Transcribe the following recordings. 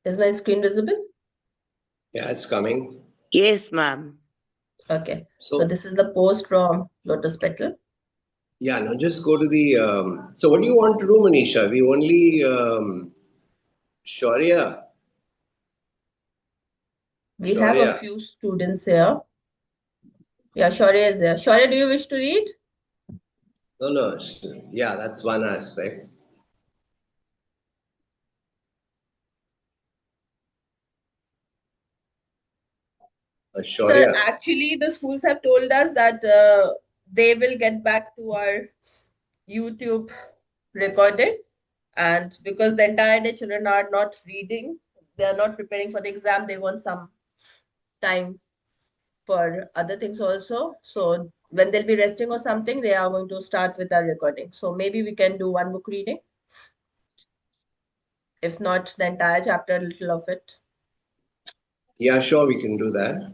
Is my screen visible? Yeah, it's coming. Yes, ma'am. Okay. So So, this is the post from Lotus Petal. yeah, now just go to the. So, what do you want to do, Manisha? We only Shaurya. We have a Shaurya. few students here. Yeah, Shaurya is there. Shaurya, do you wish to read? No, no. Yeah, that's one aspect. Sir, Shaurya. actually, the schools have told us that they will get back to our YouTube recording. And because the entire day children are not reading, they are not preparing for the exam, they want some time for other things also. So when they'll be resting or something, they are going to start with our recording. So maybe we can do one book reading. If not the entire chapter, a little of it. Yeah, sure, we can do that.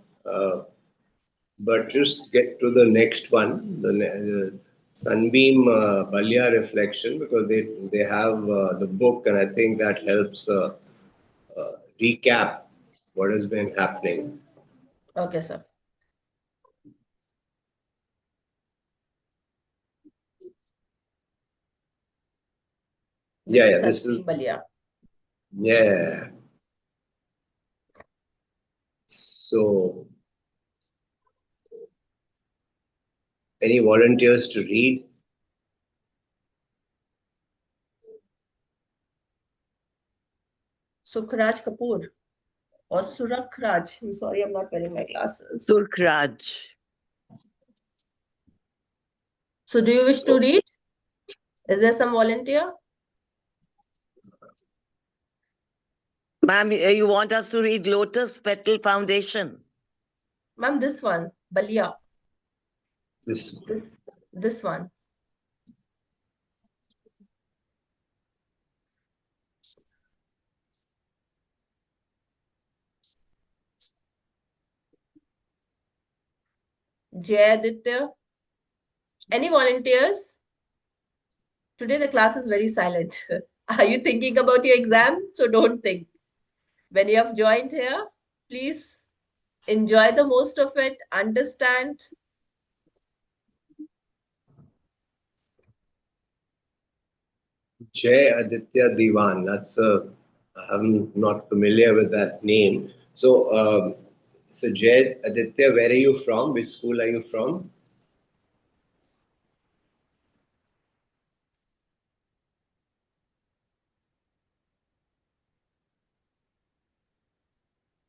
But just get to the next one, the Sunbeam Balya reflection, because they have the book, and I think that helps recap what has been happening. Okay, sir. Yeah, This is yeah, this is Sandeep Balia. yeah. So, any volunteers to read? Sukhraj Kapoor or Surak Raj. I'm sorry, I'm not wearing my glasses. Surkraj. So do you wish to So, read? Is there some volunteer? Ma'am, you want us to read Lotus Petal Foundation? Ma'am, this one, Balia. this This one. Jay Aditya. Any volunteers? Today the class is very silent. Are you thinking about your exam? So don't think. When you have joined here, please enjoy the most of it, understand. Jay Aditya Diwan. I'm not familiar with that name. So, so Jay Aditya, where are you from? Which school are you from?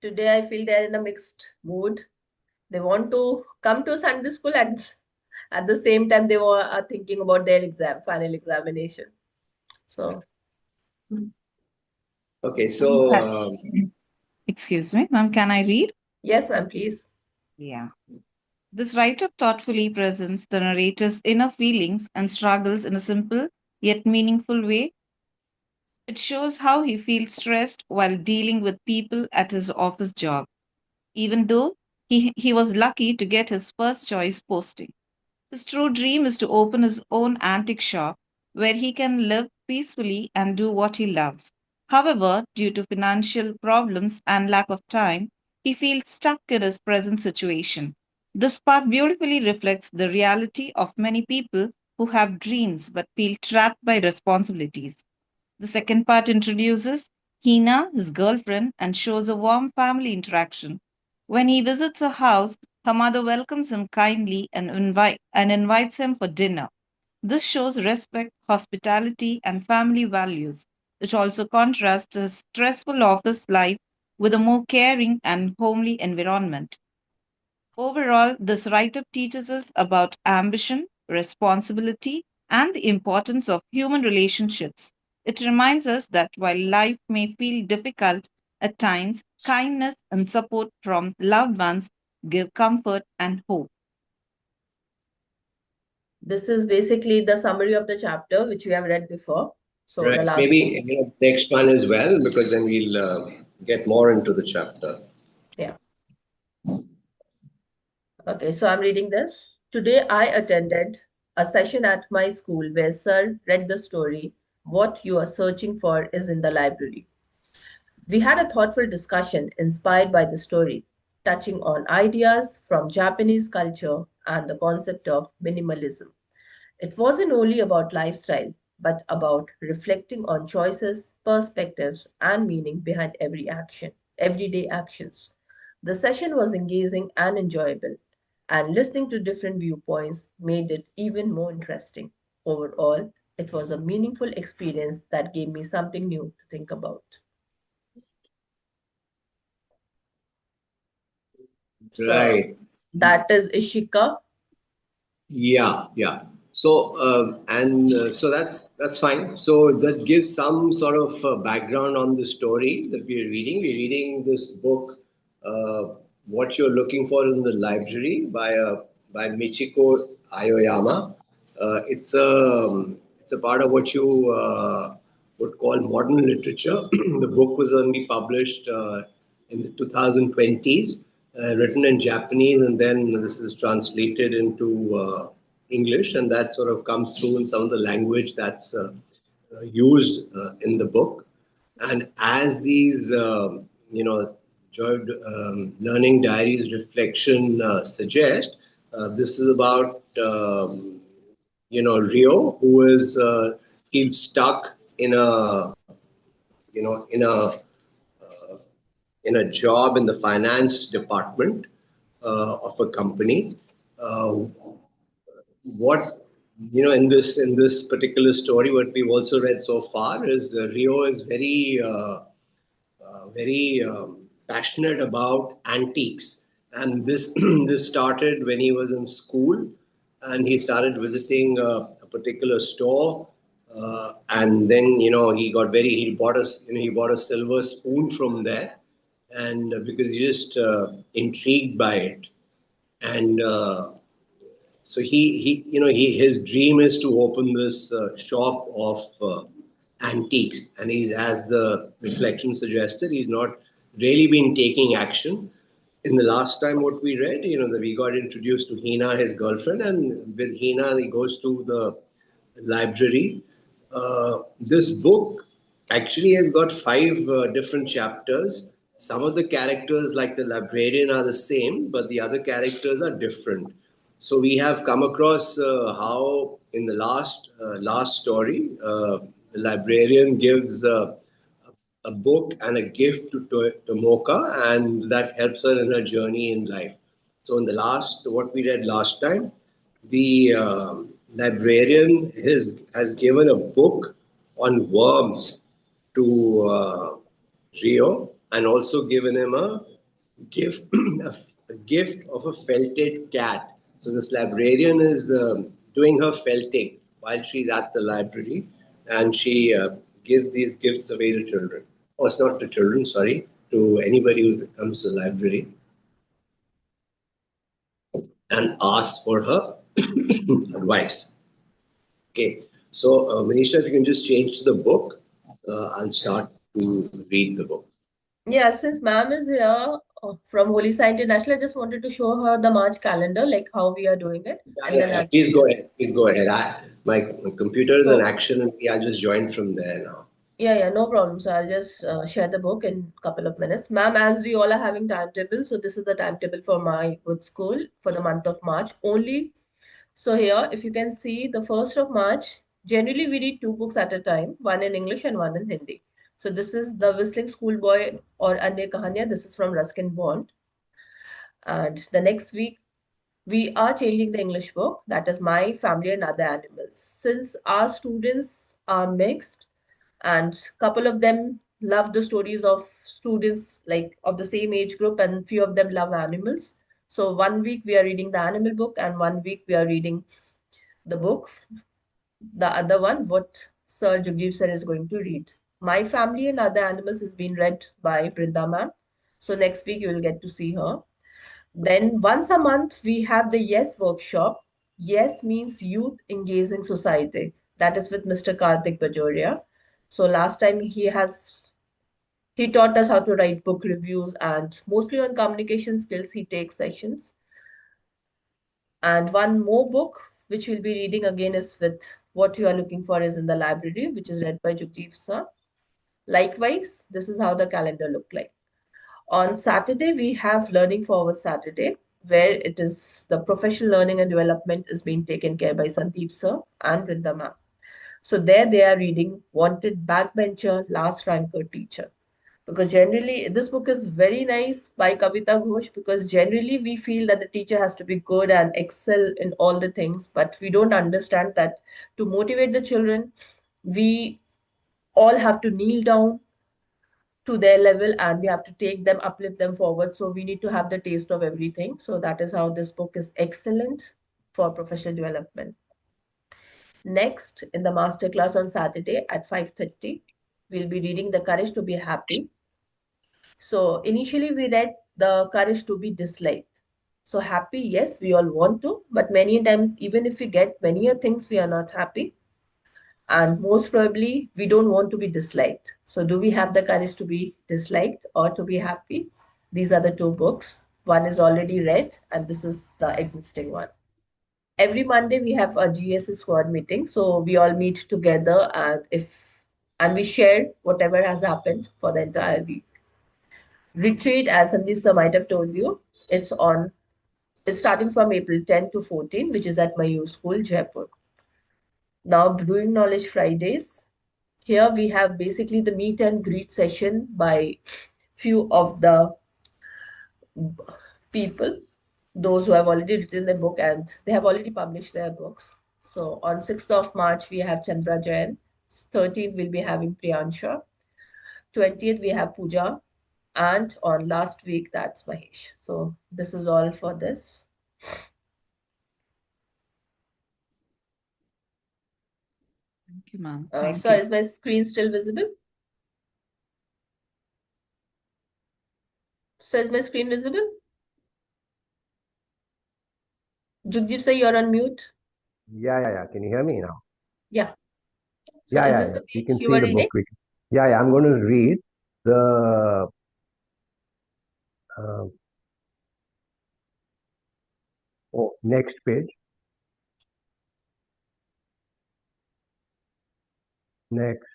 Today I feel they're in a mixed mood. They want to come to Sunday school and at the same time they are thinking about their exam, final examination. So Okay, so Excuse me, ma'am, can I read? yes, ma'am, please. Yeah. This write-up thoughtfully presents the narrator's inner feelings and struggles in a simple yet meaningful way. It shows how he feels stressed while dealing with people at his office job, even though he was lucky to get his first choice posting. His true dream is to open his own antique shop where he can live peacefully and do what he loves. However, due to financial problems and lack of time, he feels stuck in his present situation. This part beautifully reflects the reality of many people who have dreams but feel trapped by responsibilities. The second part introduces Hina, his girlfriend, and shows a warm family interaction. When he visits her house, her mother welcomes him kindly and invites him for dinner. This shows respect, hospitality, and family values. It also contrasts his stressful office life with a more caring and homely environment. Overall, this write up teaches us about ambition, responsibility, and the importance of human relationships. It reminds us that while life may feel difficult at times, kindness and support from loved ones give comfort and hope. This is basically the summary of the chapter which we have read before. So the right, last maybe next one as well, because then we'll get more into the chapter. yeah. Okay, so I'm reading this. Today I attended a session at my school where Sir read the story, What You Are Searching For is in the Library. We had a thoughtful discussion inspired by the story, touching on ideas from Japanese culture and the concept of minimalism. It wasn't only about lifestyle, but about reflecting on choices, perspectives, and meaning behind everyday actions. The session was engaging and enjoyable, and listening to different viewpoints made it even more interesting. Overall, it was a meaningful experience that gave me something new to think about. So Right. that is Ishika. Yeah, yeah. So so that's fine. So that gives some sort of background on the story that we're reading. We're reading this book, "What You're Looking For in the Library" by Michiko Aoyama. It's a part of what you would call modern literature. The book was only published in the 2020s, written in Japanese, and then this is translated into English, and that sort of comes through in some of the language that's used in the book. And as these, joy learning diaries reflection suggest, this is about Rio, who is feels stuck in a you know in a job in the finance department of a company. Uh, what in this particular story, what we've also read so far is Rio is very passionate about antiques, and this this started when he was in school, and he started visiting a particular store, and then he bought a silver spoon from there, and because he's just intrigued by it, and so his dream is to open this shop of antiques, and he's, as the reflection suggested, he's not really been taking action. In the last time what we read, that we got introduced to Hina, his girlfriend, and with Hina he goes to the library. This book actually has got five different chapters. Some of the characters, like the librarian, are the same, but the other characters are different. So we have come across how in the last story, the librarian gives a book and a gift to Mocha, and that helps her in her journey in life. So in the last, what we read last time, the librarian has given a book on worms to Rio, and also given him a gift a gift of a felted cat. So this librarian is doing her felting while she's at the library, and she gives these gifts away to children. Oh, it's not to children, sorry, to anybody who comes to the library and asks for her advice. Okay, so Manisha, if you can just change to the book, I'll start to read the book. Yeah, since ma'am is here from Holy Sai International, I just wanted to show her the March calendar, like how we are doing it, Yeah, and yeah, then yeah. I'll Please share. go ahead. Please go ahead. My computer is in So, action, and I just joined from there now. yeah, no problem. So I'll just share the book in a couple of minutes. Ma'am, as we all are having timetable, so this is the timetable for my good school for the month of March only. So here, if you can see, the 1st of March, generally we read two books at a time, one in English and one in Hindi. So this is The Whistling Schoolboy or Anya Kahaniya. This is from Ruskin Bond. And the next week, we are changing the English book, that is My Family and Other Animals. Since our students are mixed and couple of them love the stories of students like of the same age group, and few of them love animals. So one week we are reading the animal book and one week we are reading the book, the other one, what Sir Jugjiv sir is going to read. My Family and Other Animals has been read by Brinda ma'am. So next week you will get to see her. Then once a month we have the Yes workshop. Yes means Youth Engaging Society. That is with Mr. Karthik Bajoria. So last time he taught us how to write book reviews, and mostly on communication skills he takes sessions. And one more book which we'll be reading again is with What You Are Looking For is in the Library, which is read by Jugjeev sir. Likewise, this is how the calendar looked like. On Saturday, we have Learning Forward Saturday, where it is the professional learning and development is being taken care by Sandeep sir and Vrinda ma'am. So there they are reading Wanted Backbencher, Last Ranker Teacher. Because generally, this book is very nice by Kavita Ghosh because generally we feel that the teacher has to be good and excel in all the things, but we don't understand that to motivate the children, we all have to kneel down to their level and we have to take them, uplift them forward. So we need to have the taste of everything. So that is how this book is excellent for professional development. Next, in the masterclass on Saturday at 5:30, we'll be reading The Courage to Be Happy. So initially we read The Courage to Be Disliked. So happy, yes, we all want to, but many times, even if we get many things, we are not happy. And most probably, we don't want to be disliked. So do we have the courage to be disliked or to be happy? These are the two books. One is already read, and this is the existing one. Every Monday we have a GSE squad meeting, so we all meet together and we share whatever has happened for the entire week. Retreat, as Sandeep sir might have told you, it's starting from April 10 to 14, which is at Mayur School, Jaipur. Now, Brewing Knowledge Fridays. Here we have basically the meet and greet session by few of the people, those who have already written their book and they have already published their books. So on 6th of March, we have Chandra Jain. 13th, we'll be having Priyansha. 20th, we have Pooja. And on last week, that's Mahesh. So this is all for this. Thank you, ma'am. Thank Sir, you. is my screen still visible? Sir, is my screen visible? Jugjiv sir, you're on mute. Yeah. Can you hear me now? Yeah. So is this the We page can you see were the book. reading? Yeah. I'm going to read the uh, next page. Next.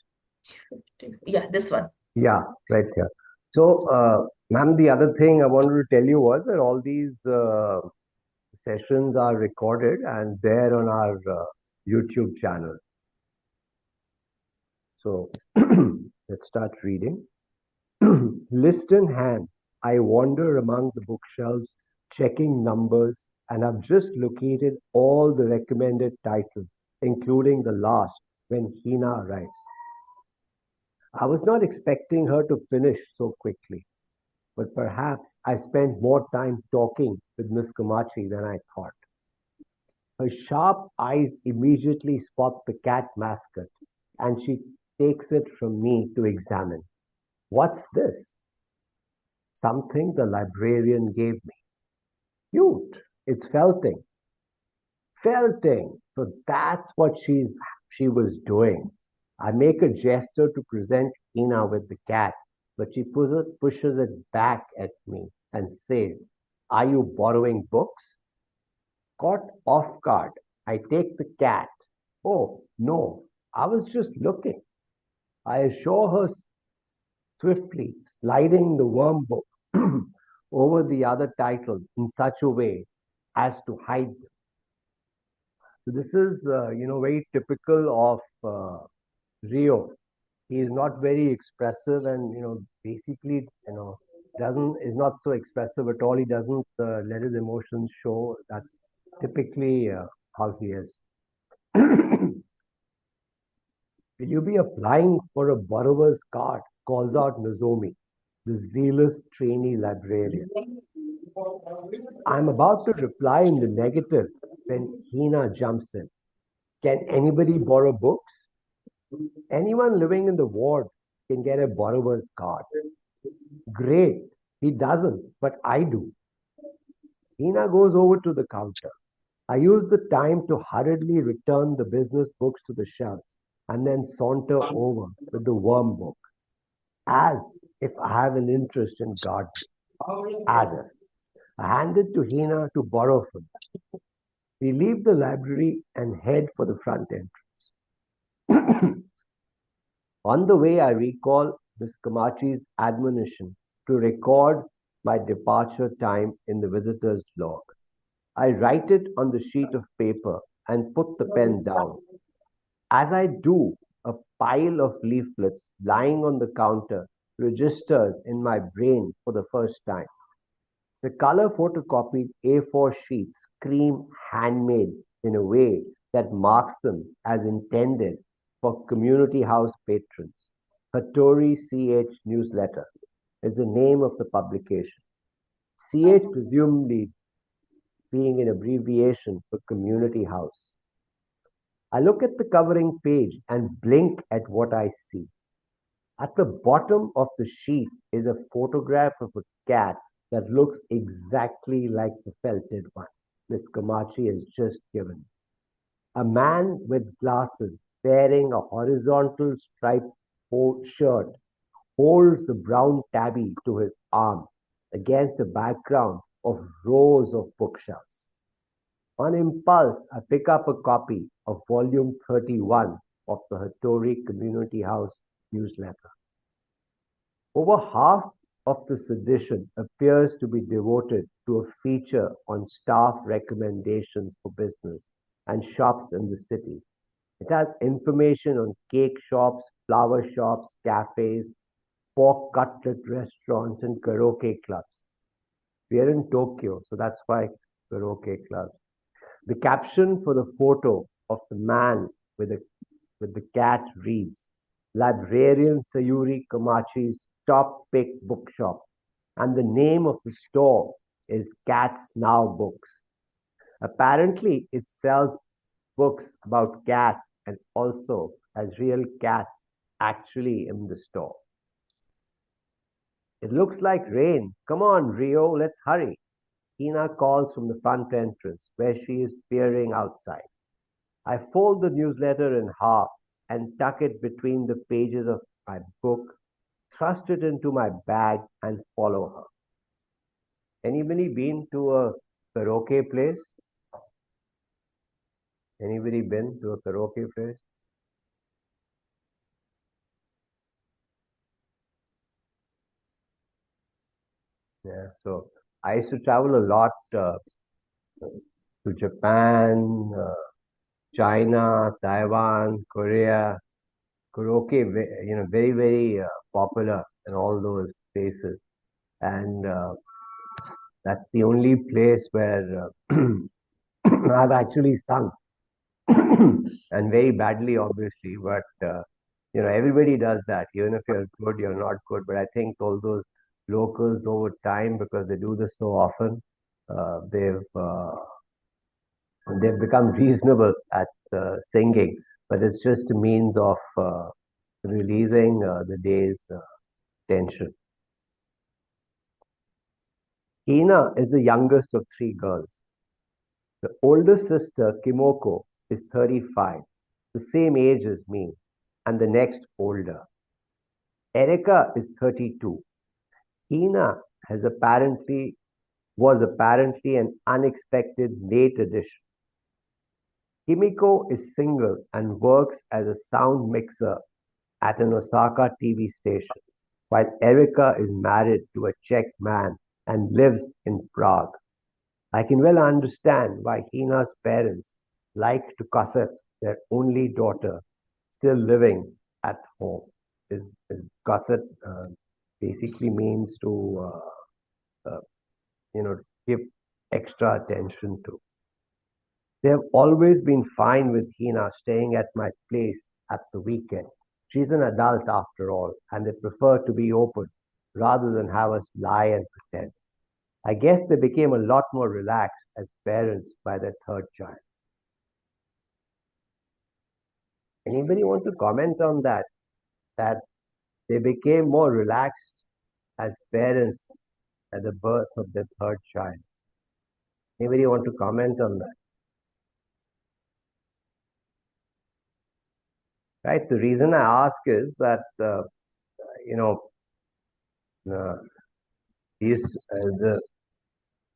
Yeah, this one. Yeah, right here. So, ma'am, the other thing I wanted to tell you was that all these sessions are recorded and there on our YouTube channel. So, let's start reading. List in hand, I wander among the bookshelves, checking numbers, and I've just located all the recommended titles, including the last, when Hina arrives. I was not expecting her to finish so quickly, but perhaps I spent more time talking with Miss Kamachi than I thought. Her sharp eyes immediately spot the cat mascot, and she takes it from me to examine. What's this? Something the librarian gave me. Cute. It's felting. Felting. So that's what she was doing. I make a gesture to present Ina with the cat, but she pushes it back at me and says, are you borrowing books? Caught off guard, I take the cat. Oh, no, I was just looking. I assure her swiftly, sliding the worm book over the other titles in such a way as to hide them. So this is, very typical of Rio. He is not very expressive, and basically, doesn't is not so expressive at all. He doesn't let his emotions show. That's typically how he is. Will you be applying for a borrower's card? Calls out Nozomi, the zealous trainee librarian. I'm about to reply in the negative when Hina jumps in. Can anybody borrow books? Anyone living in the ward can get a borrower's card. Great. He doesn't, but I do. Hina goes over to the counter. I use the time to hurriedly return the business books to the shelves and then saunter over with the worm book, as if I have an interest in gardening. As if. I hand it to Hina to borrow from them. We leave the library and head for the front entrance. On the way, I recall Miss Kamachi's admonition to record my departure time in the visitor's log. I write it on the sheet of paper and put the pen down. As I do, a pile of leaflets lying on the counter registers in my brain for the first time. The color photocopied A4 sheets scream handmade in a way that marks them as intended for community house patrons. Hattori CH newsletter is the name of the publication. CH presumably being an abbreviation for community house. I look at the covering page and blink at what I see. At the bottom of the sheet is a photograph of a cat that looks exactly like the felted one Miss Kamachi has just given. A man with glasses wearing a horizontal striped shirt holds the brown tabby to his arm against a background of rows of bookshelves. On impulse, I pick up a copy of volume 31 of the Hattori Community House newsletter. Over half of this edition appears to be devoted to a feature on staff recommendations for business and shops in the city. It has information on cake shops, flower shops, cafes, pork cutlet restaurants, and karaoke clubs. We are in Tokyo, so that's why karaoke clubs. The caption for the photo of the man with the cat reads, Librarian Sayuri Kamachi's top pick bookshop, and the name of the store is Cats Now Books. Apparently, it sells books about cats and also has real cats actually in the store. It looks like rain. Come on, Rio, let's hurry. Hina calls from the front entrance where she is peering outside. I fold the newsletter in half and tuck it between the pages of my book, thrust it into my bag, and follow her. Anybody been to a karaoke place? Anybody been to a karaoke place? Yeah, so I used to travel a lot to Japan, China, Taiwan, Korea. Karaoke, very, very popular in all those places. And that's the only place where I've actually sung. And very badly, obviously, but everybody does that. Even if you're good, you're not good. But I think all those locals over time, because they do this so often, they've become reasonable at singing. But it's just a means of releasing the day's tension. Hina is the youngest of three girls. The older sister, Kimoko, is 35, the same age as me, and the next older. Erika is 32. Hina was apparently an unexpected late addition. Kimiko is single and works as a sound mixer at an Osaka TV station, while Erika is married to a Czech man and lives in Prague. I can well understand why Hina's parents like to cassette their only daughter still living at home. Is cassette basically means to give extra attention to. They have always been fine with Hina staying at my place at the weekend. She's an adult after all, and they prefer to be open rather than have us lie and pretend. I guess they became a lot more relaxed as parents by their third child. Anybody want to comment on that? That they became more relaxed as parents at the birth of their third child. Anybody want to comment on that? Right. The reason I ask is that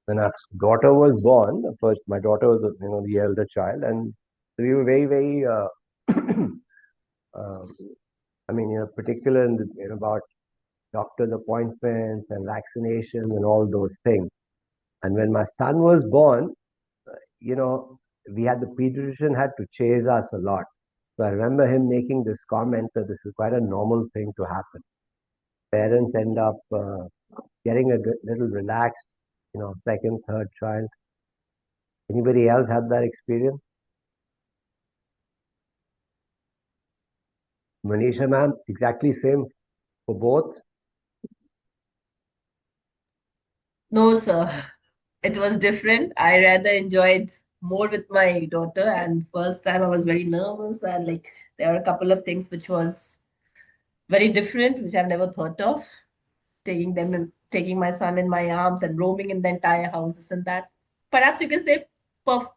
when our daughter was born, first my daughter was the elder child, and we were very very I mean, particular in about doctor's appointments and vaccinations and all those things. And when my son was born, you know, we had the pediatrician had to chase us a lot. So I remember him making this comment that this is quite a normal thing to happen. Parents end up getting a little relaxed, second, third child. Anybody else had that experience? Manisha, ma'am, exactly same for both. No, sir. It was different. I rather enjoyed more with my daughter, and first time I was very nervous, and like there were a couple of things which was very different, which I've never thought of. Taking my son in my arms and roaming in the entire house, this and that. Perhaps you can say, perf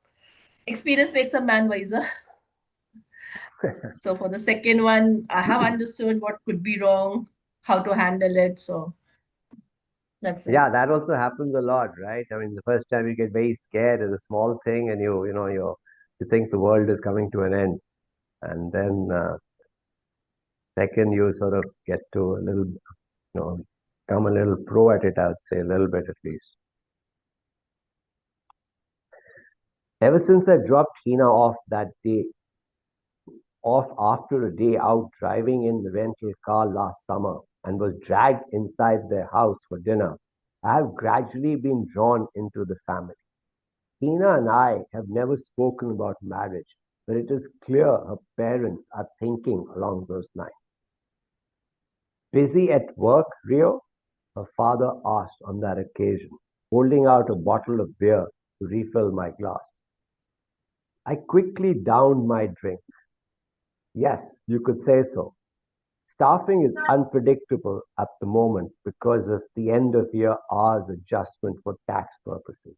experience makes a man wiser. So for the second one, I have understood what could be wrong, how to handle it. So that's it. Yeah, that also happens a lot, right? I mean, the first time you get very scared at a small thing, and you think the world is coming to an end, and then second you sort of get to a little, become a little pro at it. I would say a little bit at least. Ever since I dropped Hina off after a day out driving in the rental car last summer and was dragged inside their house for dinner, I have gradually been drawn into the family. Hina and I have never spoken about marriage, but it is clear her parents are thinking along those lines. Busy at work, Rio? Her father asked on that occasion, holding out a bottle of beer to refill my glass. I quickly downed my drink. Yes, you could say so. Staffing is unpredictable at the moment because of the end of year hours adjustment for tax purposes,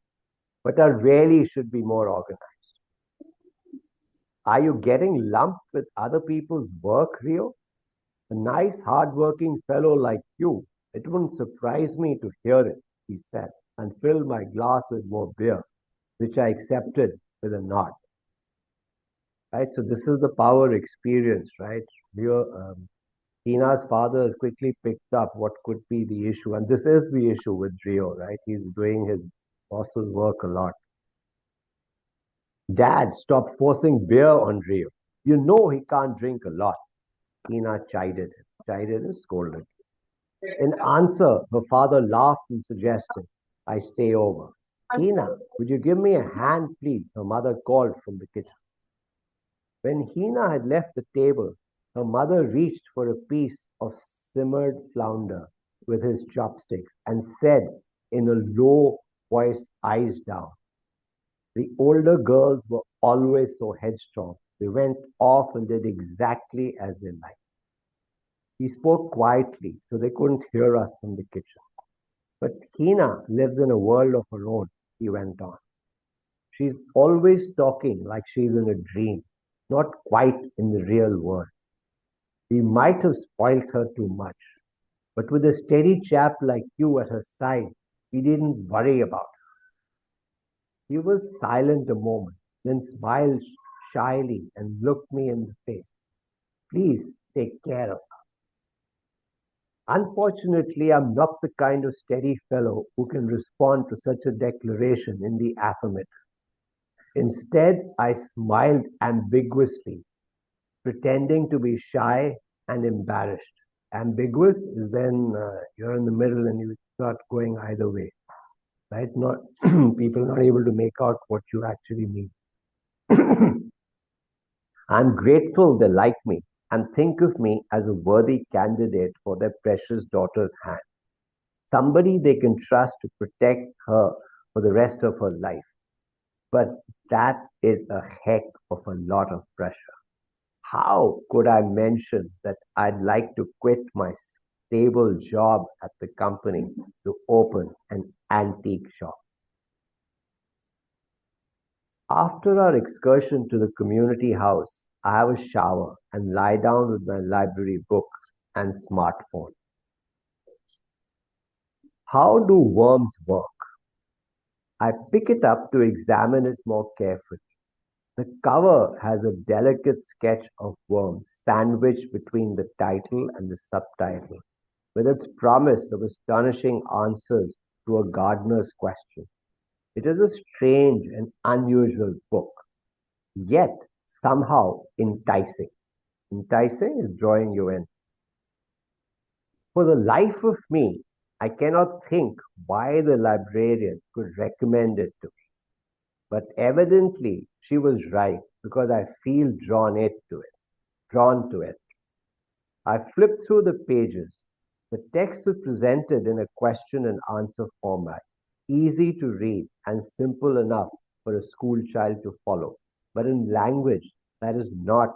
but I really should be more organized. Are you getting lumped with other people's work, Rio? A nice, hard-working fellow like you. It wouldn't surprise me to hear it, he said, and filled my glass with more beer, which I accepted with a nod. Right, so this is the power experience, right? Rio, Tina's father has quickly picked up what could be the issue, and this is the issue with Rio, right? He's doing his boss's work a lot. Dad, stop forcing beer on Rio. You know he can't drink a lot. Tina chided and scolded. In answer, her father laughed and suggested I stay over. Tina, would you give me a hand, please? Her mother called from the kitchen. When Hina had left the table, her mother reached for a piece of simmered flounder with his chopsticks and said in a low voice, eyes down. The older girls were always so headstrong. They went off and did exactly as they liked. He spoke quietly so they couldn't hear us from the kitchen. But Hina lives in a world of her own, he went on. She's always talking like she's in a dream, not quite in the real world. We might have spoilt her too much, but with a steady chap like you at her side, we didn't worry about her. He was silent a moment, then smiled shyly and looked me in the face. Please take care of her. Unfortunately, I'm not the kind of steady fellow who can respond to such a declaration in the affirmative. Instead, I smiled ambiguously, pretending to be shy and embarrassed. Ambiguous is when you're in the middle and you start going either way, right? Not people not able to make out what you actually mean. I'm grateful they like me and think of me as a worthy candidate for their precious daughter's hand. Somebody they can trust to protect her for the rest of her life. But that is a heck of a lot of pressure. How could I mention that I'd like to quit my stable job at the company to open an antique shop? After our excursion to the community house, I have a shower and lie down with my library books and smartphone. How do worms work? I pick it up to examine it more carefully. The cover has a delicate sketch of worms sandwiched between the title and the subtitle, with its promise of astonishing answers to a gardener's question. It is a strange and unusual book, yet somehow enticing. Enticing is drawing you in. For the life of me, I cannot think why the librarian could recommend it to me. But evidently she was right because I feel drawn to it. I flipped through the pages. The text was presented in a question and answer format, easy to read and simple enough for a school child to follow, but in language that is not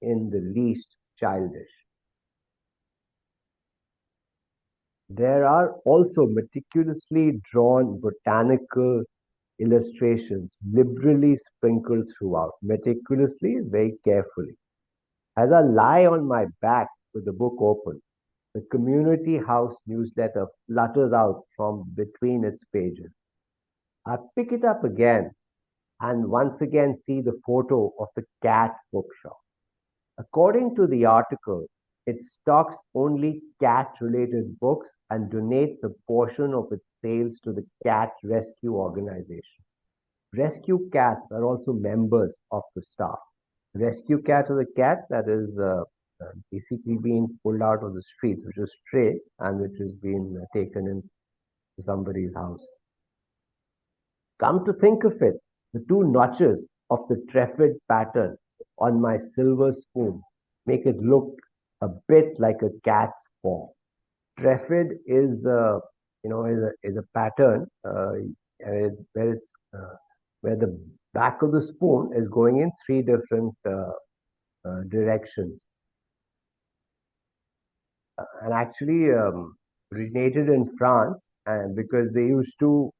in the least childish. There are also meticulously drawn botanical illustrations liberally sprinkled throughout, meticulously, very carefully. As I lie on my back with the book open, the community house newsletter flutters out from between its pages. I pick it up again and once again see the photo of the cat bookshop. According to the article, it stocks only cat related books and donates a portion of its sales to the cat rescue organization. Rescue cats are also members of the staff. Rescue cat is a cat that is basically being pulled out of the streets, which is stray and which has been taken into somebody's house. Come to think of it, the two notches of the trefid pattern on my silver spoon make it look a bit like a cat's paw. Trefid is, is a pattern where it's where the back of the spoon is going in three different directions, and actually originated in France, and because they used to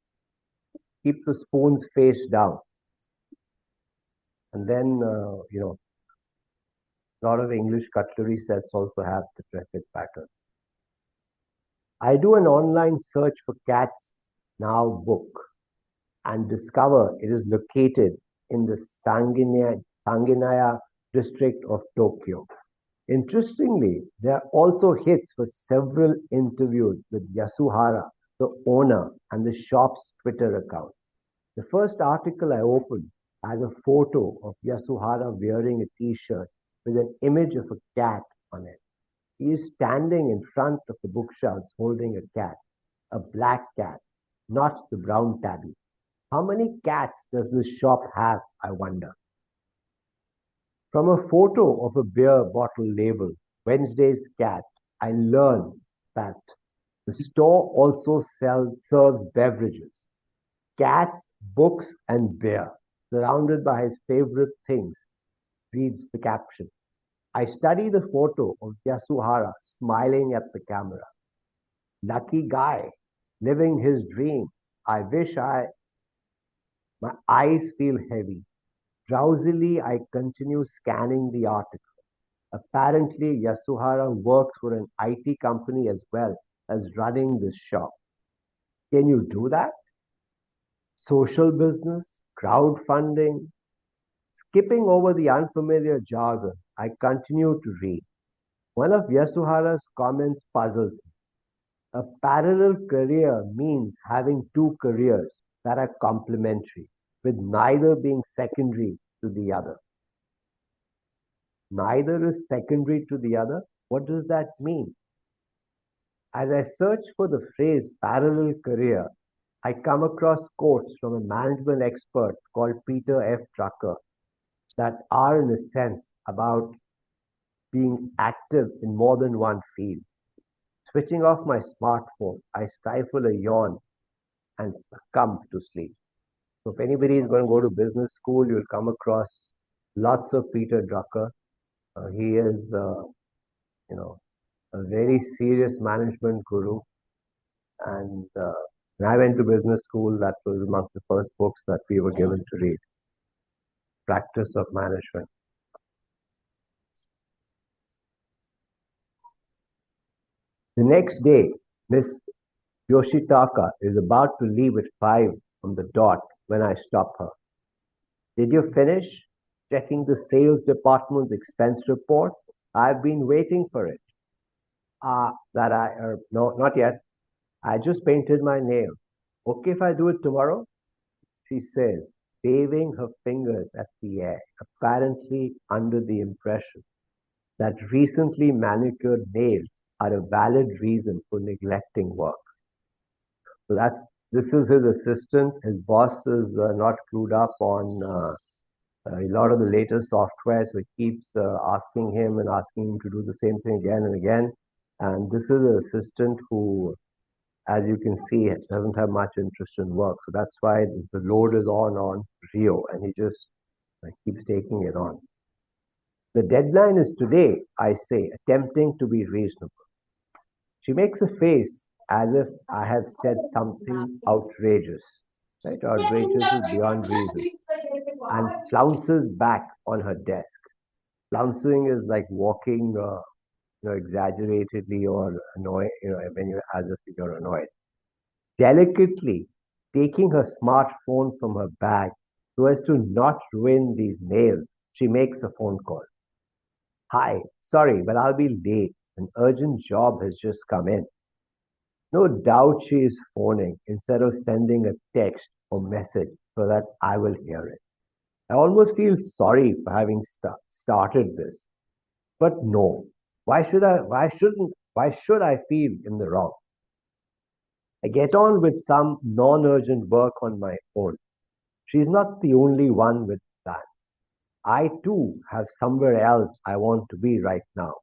keep the spoons face down, and then a lot of English cutlery sets also have the trefid pattern. I do an online search for Cats Now book and discover it is located in the Sanginaya district of Tokyo. Interestingly, there are also hits for several interviews with Yasuhara, the owner, and the shop's Twitter account. The first article I opened has a photo of Yasuhara wearing a t-shirt with an image of a cat on it. He is standing in front of the bookshelves holding a cat, a black cat, not the brown tabby. How many cats does this shop have, I wonder? From a photo of a beer bottle labeled Wednesday's Cat, I learned that the store also serves beverages, cats, books, and beer, surrounded by his favorite things, reads the caption. I study the photo of Yasuhara smiling at the camera. Lucky guy, living his dream. My eyes feel heavy. Drowsily, I continue scanning the article. Apparently, Yasuhara works for an IT company as well as running this shop. Can you do that? Social business, crowdfunding. Skipping over the unfamiliar jargon, I continue to read. One of Yasuhara's comments puzzles me. A parallel career means having two careers that are complementary, with neither being secondary to the other. Neither is secondary to the other. What does that mean? As I search for the phrase parallel career, I come across quotes from a management expert called Peter F. Drucker that are, in a sense, about being active in more than one field. Switching off my smartphone, I stifle a yawn and succumb to sleep. So if anybody is going to go to business school, you'll come across lots of Peter Drucker. He is, a very serious management guru. And when I went to business school, that was among the first books that we were given to read. Practice of Management. The next day, Miss Yoshitaka is about to leave at 5 on the dot when I stop her. Did you finish checking the sales department's expense report? I've been waiting for it. No, not yet. I just painted my nail. Okay if I do it tomorrow? She says, waving her fingers at the air, apparently under the impression that recently manicured nails are a valid reason for neglecting work. So this is his assistant. His boss is not clued up on a lot of the latest software, so it keeps asking him and asking him to do the same thing again and again. And this is an assistant who, as you can see, doesn't have much interest in work. So that's why the load is on Rio, and he just keeps taking it on. The deadline is today, I say, attempting to be reasonable. She makes a face as if I have said something outrageous. Right? Outrageous is beyond reason. And flounces back on her desk. Flouncing is like walking, exaggeratedly or annoyed, when you as if you're annoyed. Delicately taking her smartphone from her bag so as to not ruin these nails, she makes a phone call. Hi, sorry, but I'll be late. An urgent job has just come in. No doubt she is phoning instead of sending a text or message so that I will hear it. I almost feel sorry for having started this. But no, why should I feel in the wrong? I get on with some non-urgent work on my own. She's not the only one with that. I too have somewhere else I want to be right now,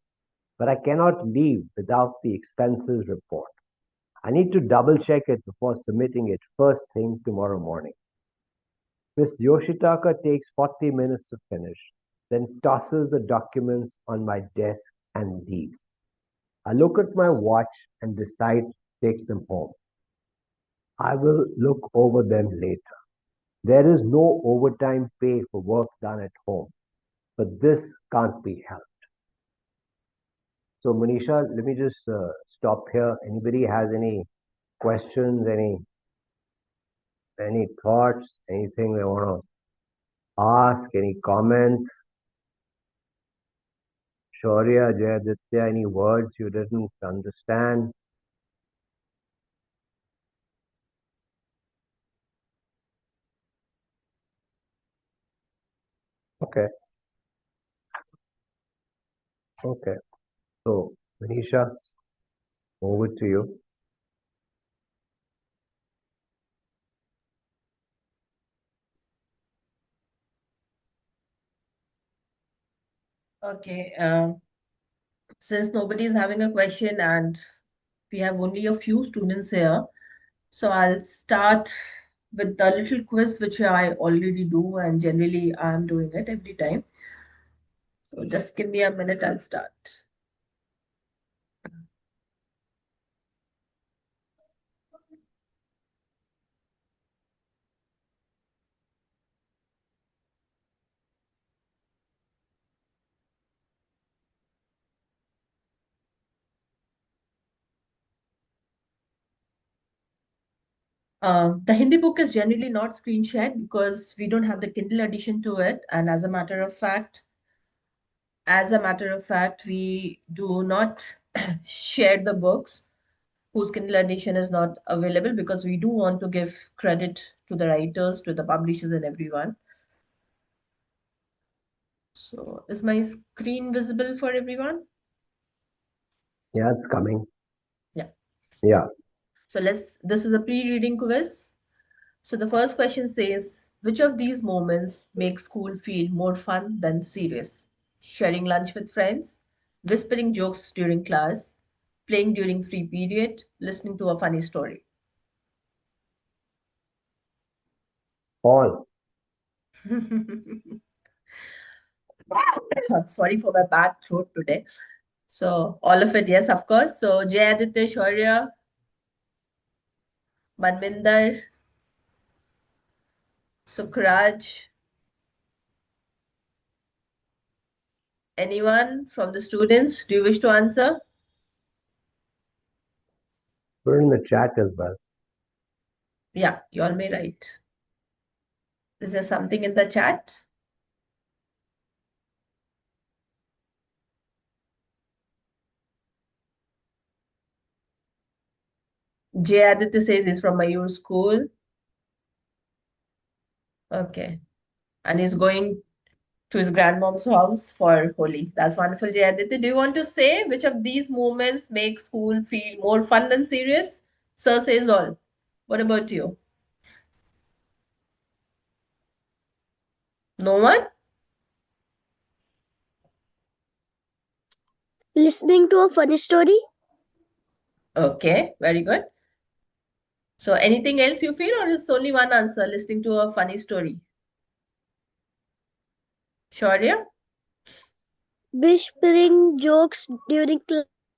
but I cannot leave without the expenses report. I need to double check it before submitting it first thing tomorrow morning. Miss Yoshitaka takes 40 minutes to finish, then tosses the documents on my desk and leaves. I look at my watch and decide to take them home. I will look over them later. There is no overtime pay for work done at home, but this can't be helped. So, Manisha, let me just stop here. Anybody has any questions, any thoughts, anything they want to ask, any comments? Shaurya, Jayaditya, any words you didn't understand? Okay, okay. So, Manisha, over to you. Okay. Since nobody is having a question and we have only a few students here, so I'll start with the little quiz which I already do, and generally I'm doing it every time. So just give me a minute, I'll start. The Hindi book is generally not screen shared because we don't have the Kindle edition to it, and as a matter of fact, we do not share the books whose Kindle edition is not available because we do want to give credit to the writers, to the publishers, and everyone. So, is my screen visible for everyone? Yeah, it's coming. Yeah. Yeah. So, this is a pre-reading quiz. So, the first question says, which of these moments make school feel more fun than serious? Sharing lunch with friends, whispering jokes during class, playing during free period, listening to a funny story. All. I'm sorry for my bad throat today. So all of it, yes, of course. So Jay Aditya, Shaurya, Manvinder, Sukraj, anyone from the students? Do you wish to answer? We're in the chat as well. Yeah, you all may write. Is there something in the chat? Jay Aditya says he's from Mayur school. Okay. And he's going to his grandmom's house for Holi. That's wonderful, Jay Aditya. Do you want to say which of these moments make school feel more fun than serious? Sir says all. What about you? No one? Listening to a funny story? Okay, very good. So anything else you feel, or is only one answer, listening to a funny story? Shaurya? Whispering jokes during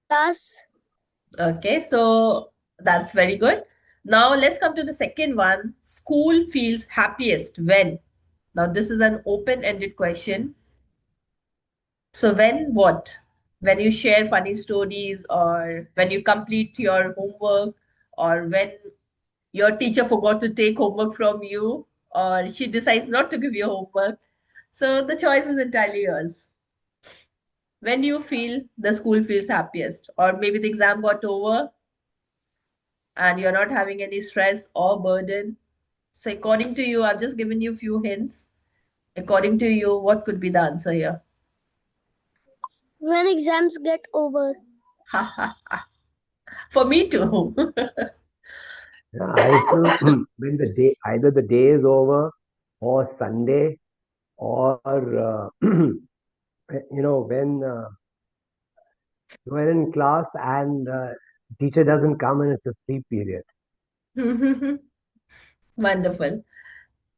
class? Okay, so that's very good. Now let's come to the second one. School feels happiest when? Now this is an open-ended question. So when what? When you share funny stories, or when you complete your homework, or when your teacher forgot to take homework from you, or she decides not to give you homework. So the choice is entirely yours. When you feel the school feels happiest, or maybe the exam got over and you're not having any stress or burden. So according to you, I've just given you a few hints. According to you, what could be the answer here? When exams get over? Ha ha ha. For me too. Yeah, I feel when the day, either the day is over or Sunday, or when in class and teacher doesn't come and it's a free period. Wonderful.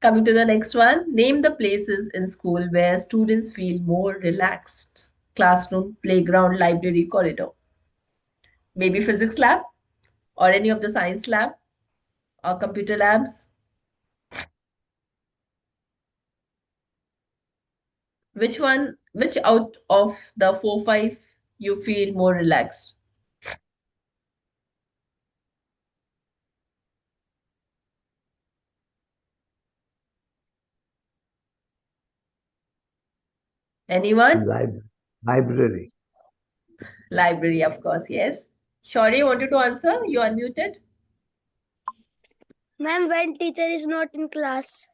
Coming to the next one, name the places in school where students feel more relaxed. Classroom, playground, library, corridor. Maybe physics lab or any of the science lab or computer labs. Which one, which out of the four, five you feel more relaxed? Anyone? Library. Library, of course, yes. Shauri wanted to answer. You unmuted. Ma'am, when teacher is not in class?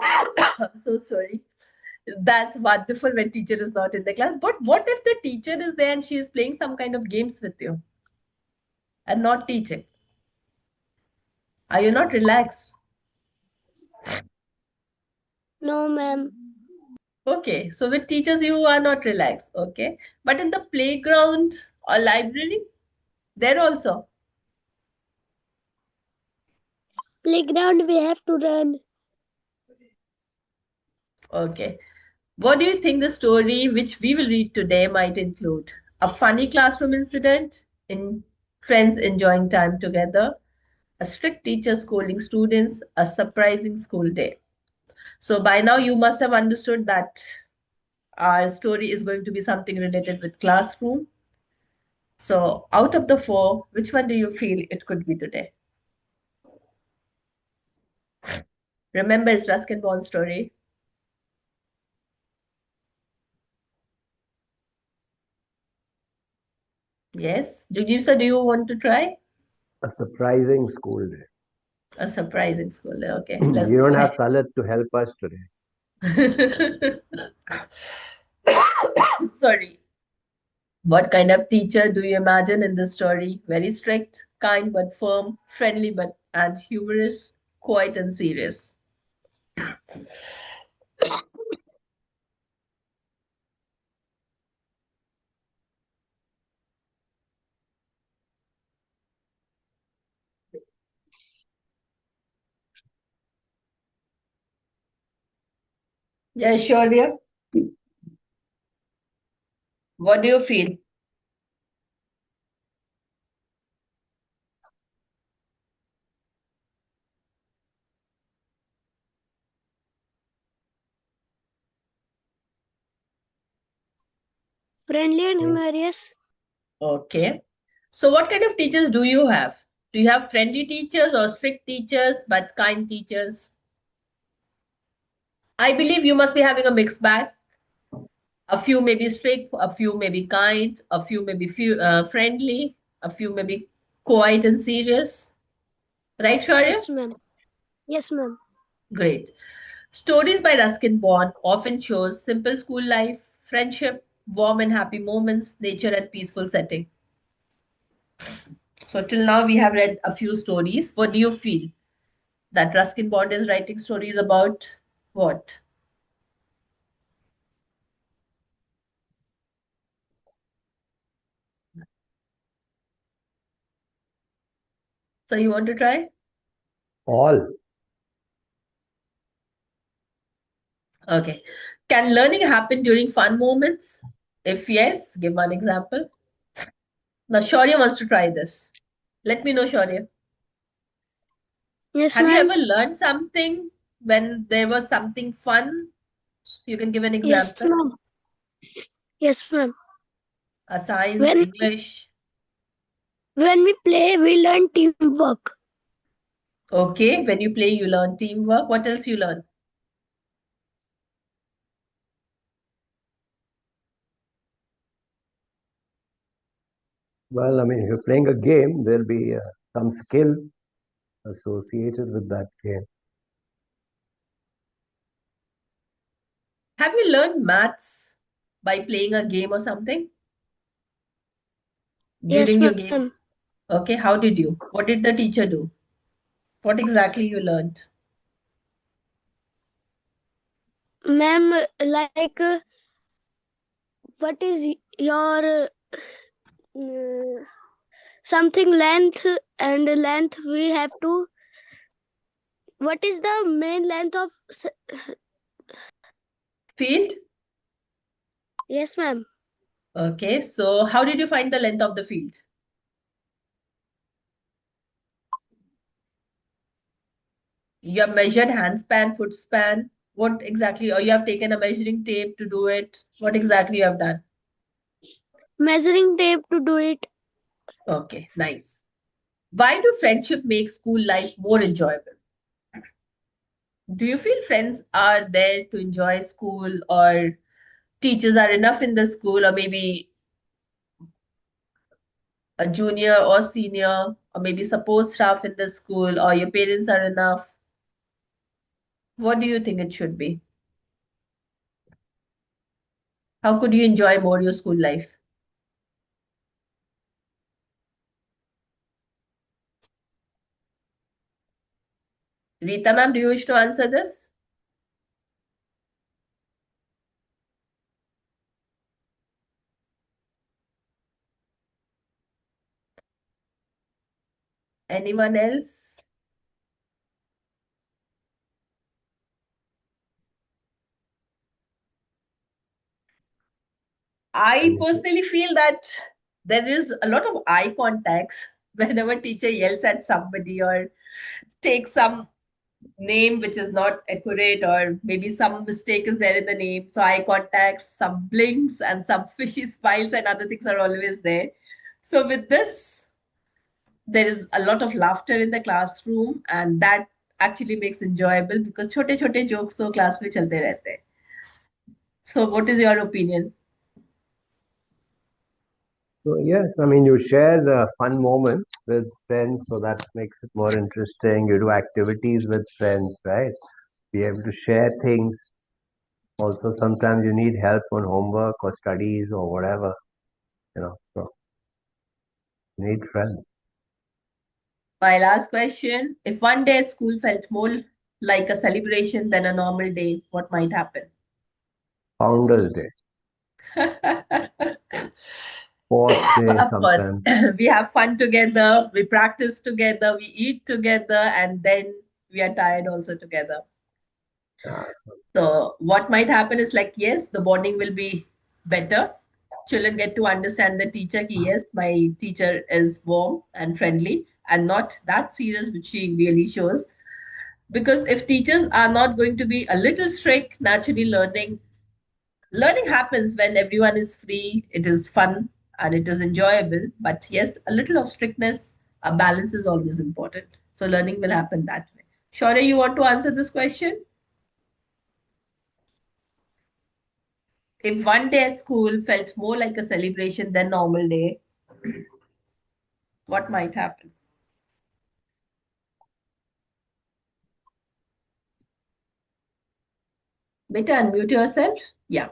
I'm so sorry. That's wonderful when teacher is not in the class. But what if the teacher is there and she is playing some kind of games with you and not teaching? Are you not relaxed? No, ma'am. Okay, so with teachers you are not relaxed. Okay, but in the playground or library, there also. Playground we have to run. Okay. What do you think the story which we will read today might include? A funny classroom incident, in friends enjoying time together, a strict teacher scolding students, a surprising school day. So by now you must have understood that our story is going to be something related with classroom. So out of the four, which one do you feel it could be today? Remember, it's Ruskin Bond's story. Yes. Jugjiv sir, do you want to try? A surprising school day. A surprising school day. Okay, let's We go don't ahead. have Talat to help us today. Sorry. What kind of teacher do you imagine in this story? Very strict, kind but firm, friendly but and humorous, quiet and serious. Yeah, sure, dear. What do you feel? Friendly and humorous. Okay. So what kind of teachers do you have? Do you have friendly teachers or strict teachers but kind teachers? I believe you must be having a mixed bag. A few may be strict, a few may be kind, a few may be friendly, a few may be quiet and serious. Right, Shaurya? Yes, ma'am. Yes, ma'am. Great. Stories by Ruskin Bond often shows simple school life, friendship, warm and happy moments, nature and peaceful setting. So till now we have read a few stories. What do you feel? That Ruskin Bond is writing stories about what? So you want to try? All. Okay. Can learning happen during fun moments? If yes, give one example. Now Shaurya wants to try this. Let me know, Shaurya. Yes, Have you ma'am. ever learned something when there was something fun? You can give an Yes, example. ma'am. Yes, ma'am. A science, When English. when we play, we learn teamwork. Okay. When you play, you learn teamwork. What else you learn? Well, I mean, if you're playing a game, there'll be some skill associated with that game. Have you learned maths by playing a game or something Yes, during your ma'am. games? Okay. How did you? What did the teacher do? What exactly you learned? Ma'am, like, what is your something length and length we have to. What is the main length of? Field? Yes, ma'am. Okay. So how did you find the length of the field? You have measured hand span, foot span. What exactly? Or you have taken a measuring tape to do it? What exactly you have done? Measuring tape to do it. Okay, nice. Why do friendship make school life more enjoyable? Do you feel friends are there to enjoy school, or teachers are enough in the school, or maybe a junior or senior, or maybe support staff in the school, or your parents are enough? What do you think it should be? How could you enjoy more your school life? Rita ma'am, do you wish to answer this? Anyone else? I personally feel that there is a lot of eye contacts whenever teacher yells at somebody or takes some name which is not accurate, or maybe some mistake is there in the name. So eye contacts, some blinks, and some fishy smiles and other things are always there. So with this, there is a lot of laughter in the classroom, and that actually makes enjoyable because छोटे छोटे jokes so class में चलते रहते हैं. So what is your opinion? So, yes, I mean, you share the fun moments with friends, so that makes it more interesting. You do activities with friends, right? Be able to share things. Also, sometimes you need help on homework or studies or whatever, so you need friends. My last question. If one day at school felt more like a celebration than a normal day, what might happen? Founders Day, sports day Of course, sometimes. we have fun together, we practice together, we eat together, and then we are tired also together. Uh, So, what might happen is like, yes, the bonding will be better. Children get to understand the teacher. Ki, yes, my teacher is warm and friendly and not that serious, which she really shows. Because if teachers are not going to be a little strict, naturally learning happens when everyone is free, it is fun and it is enjoyable. But yes, a little of strictness A balance is always important. So learning will happen that way. Shaurya, you want to answer this question? If one day at school felt more like a celebration than normal day, what might happen? Beta, unmute yourself. Yeah,